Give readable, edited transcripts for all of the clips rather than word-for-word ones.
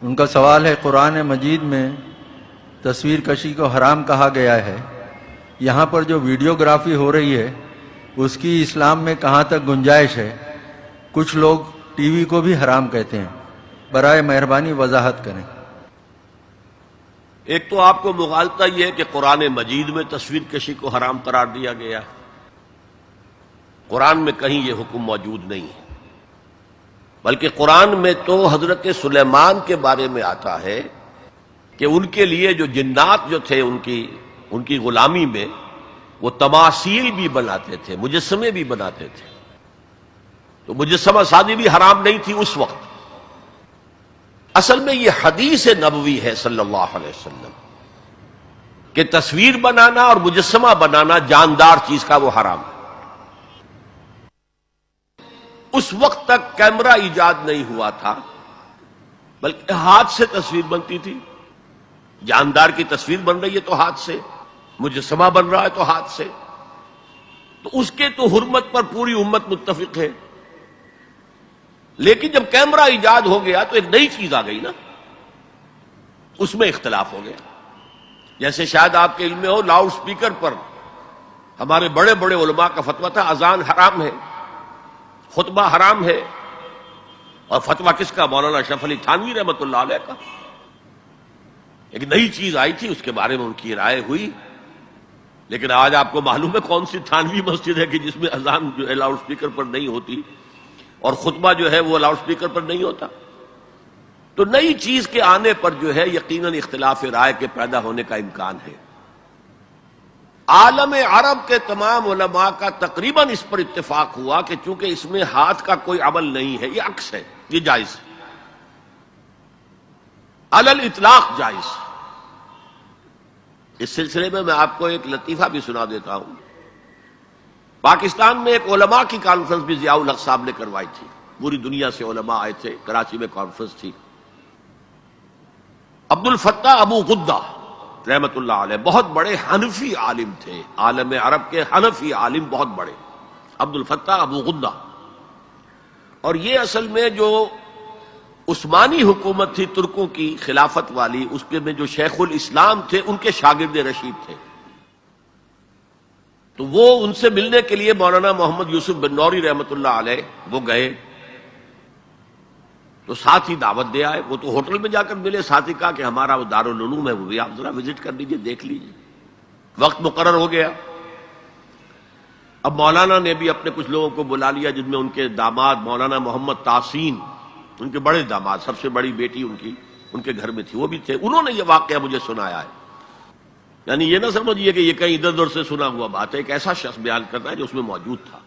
ان کا سوال ہے، قرآن مجید میں تصویر کشی کو حرام کہا گیا ہے، یہاں پر جو ویڈیوگرافی ہو رہی ہے اس کی اسلام میں کہاں تک گنجائش ہے؟ کچھ لوگ ٹی وی کو بھی حرام کہتے ہیں، برائے مہربانی وضاحت کریں۔ ایک تو آپ کو مغالطہ یہ ہے کہ قرآن مجید میں تصویر کشی کو حرام قرار دیا گیا ہے۔ قرآن میں کہیں یہ حکم موجود نہیں ہے، بلکہ قرآن میں تو حضرت سلیمان کے بارے میں آتا ہے کہ ان کے لیے جو جنات جو تھے ان کی غلامی میں وہ تماثیل بھی بناتے تھے، مجسمے بھی بناتے تھے، تو مجسمہ سازی بھی حرام نہیں تھی اس وقت۔ اصل میں یہ حدیث نبوی ہے صلی اللہ علیہ وسلم کہ تصویر بنانا اور مجسمہ بنانا جاندار چیز کا وہ حرام ہے۔ اس وقت تک کیمرہ ایجاد نہیں ہوا تھا، بلکہ ہاتھ سے تصویر بنتی تھی۔ جاندار کی تصویر بن رہی ہے تو ہاتھ سے، مجسمہ بن رہا ہے تو ہاتھ سے، تو اس کے تو حرمت پر پوری امت متفق ہے۔ لیکن جب کیمرہ ایجاد ہو گیا تو ایک نئی چیز آ گئی نا، اس میں اختلاف ہو گیا۔ جیسے شاید آپ کے علم میں ہو، لاؤڈ سپیکر پر ہمارے بڑے بڑے علماء کا فتویٰ تھا اذان حرام ہے، خطبہ حرام ہے، اور فتویٰ کس کا؟ مولانا اشرف علی تھانوی رحمۃ اللہ علیہ کا۔ ایک نئی چیز آئی تھی، اس کے بارے میں ان کی رائے ہوئی، لیکن آج آپ کو معلوم ہے کون سی تھانوی مسجد ہے کہ جس میں اذان جو ہے لاؤڈ سپیکر پر نہیں ہوتی اور خطبہ جو ہے وہ لاؤڈ سپیکر پر نہیں ہوتا۔ تو نئی چیز کے آنے پر جو ہے یقیناً اختلاف رائے کے پیدا ہونے کا امکان ہے۔ عالم عرب کے تمام علماء کا تقریباً اس پر اتفاق ہوا کہ چونکہ اس میں ہاتھ کا کوئی عمل نہیں ہے، یہ عکس ہے، یہ جائز ہے، علی الاطلاق جائز۔ اس سلسلے میں آپ کو ایک لطیفہ بھی سنا دیتا ہوں۔ پاکستان میں ایک علماء کی کانفرنس بھی ضیاء الحق صاحب نے کروائی تھی، پوری دنیا سے علماء آئے تھے، کراچی میں کانفرنس تھی۔ عبد الفتاح ابو غدہ رحمت اللہ علیہ بہت بڑے حنفی عالم تھے، عالم عرب کے حنفی عالم بہت بڑے، عبد الفتاح ابو غدہ۔ اور یہ اصل میں جو عثمانی حکومت تھی ترکوں کی خلافت والی، اس کے میں جو شیخ الاسلام تھے ان کے شاگرد رشید تھے۔ تو وہ ان سے ملنے کے لیے مولانا محمد یوسف بن نوری رحمت اللہ علیہ وہ گئے، تو ساتھ ہی دعوت دے آئے۔ وہ تو ہوٹل میں جا کر ملے، ساتھ ہی کہا کہ ہمارا وہ دارالعلوم ہے، وہ بھی آپ ذرا وزٹ کر لیجئے، دیکھ لیجئے۔ وقت مقرر ہو گیا۔ اب مولانا نے بھی اپنے کچھ لوگوں کو بلا لیا، جن میں ان کے داماد مولانا محمد تحسین، ان کے بڑے داماد، سب سے بڑی بیٹی ان کے گھر میں تھی، وہ بھی تھے۔ انہوں نے یہ واقعہ مجھے سنایا ہے، یعنی یہ نہ سمجھیے کہ یہ کہیں ادھر ادھر سے سنا ہوا بات ہے، ایک ایسا شخص بیان کرتا ہے جو اس میں موجود تھا،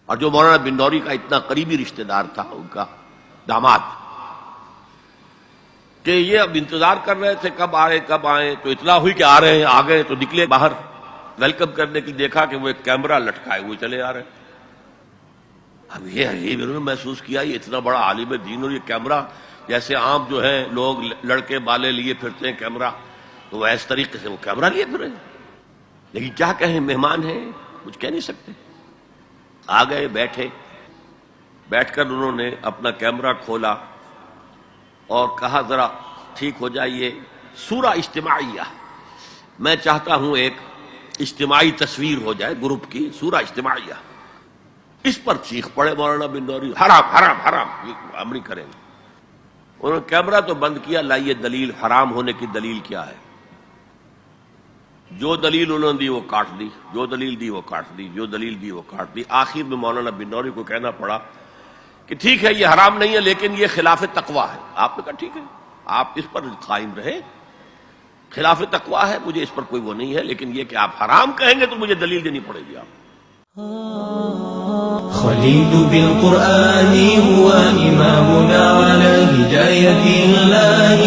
اور جو مولانا بن نوری کا اتنا قریبی رشتہ دار تھا، ان کا داماد، کہ یہ اب انتظار کر رہے تھے کب آئے، تو اطلاع ہوئی کہ آ رہے ہیں، آ گئے تو نکلے باہر ویلکم کرنے کے لیے، دیکھا کہ وہ ایک کیمرہ لٹکائے ہوئے چلے آ رہے ہیں۔ اب یہ انہوں نے محسوس کیا یہ اتنا بڑا عالم دین اور یہ کیمرہ، جیسے عام جو ہے لوگ لڑکے بالے لیے پھرتے ہیں کیمرہ، تو وہ اس طریقے سے وہ کیمرہ لیے پھرے۔ لیکن کیا کہیں، مہمان ہیں، کچھ کہہ نہیں سکتے۔ آ گئے، بیٹھ کر انہوں نے اپنا کیمرہ کھولا اور کہا ذرا ٹھیک ہو جائیے، سورہ اجتماعیہ، میں چاہتا ہوں ایک اجتماعی تصویر ہو جائے گروپ کی، سورہ اجتماعیہ۔ اس پر چیخ پڑے مولانا بن نوری، حرام حرام حرام، ہم نہیں کریں گے۔ انہوں نے کیمرہ تو بند کیا، لائیے دلیل، حرام ہونے کی دلیل کیا ہے؟ جو دلیل انہوں نے دی وہ کاٹ دی، جو دلیل دی وہ کاٹ دی، جو دلیل دی وہ کاٹ دی۔ آخر میں مولانا بن نوری کو کہنا پڑا کہ ٹھیک ہے یہ حرام نہیں ہے، لیکن یہ خلاف تقویٰ ہے۔ آپ نے کہا ٹھیک ہے، آپ اس پر قائم رہیں، خلاف تقویٰ ہے، مجھے اس پر کوئی وہ نہیں ہے، لیکن یہ کہ آپ حرام کہیں گے تو مجھے دلیل دینی پڑے گی۔ آپ خليل بالقرآن هو إمامنا على هداية الله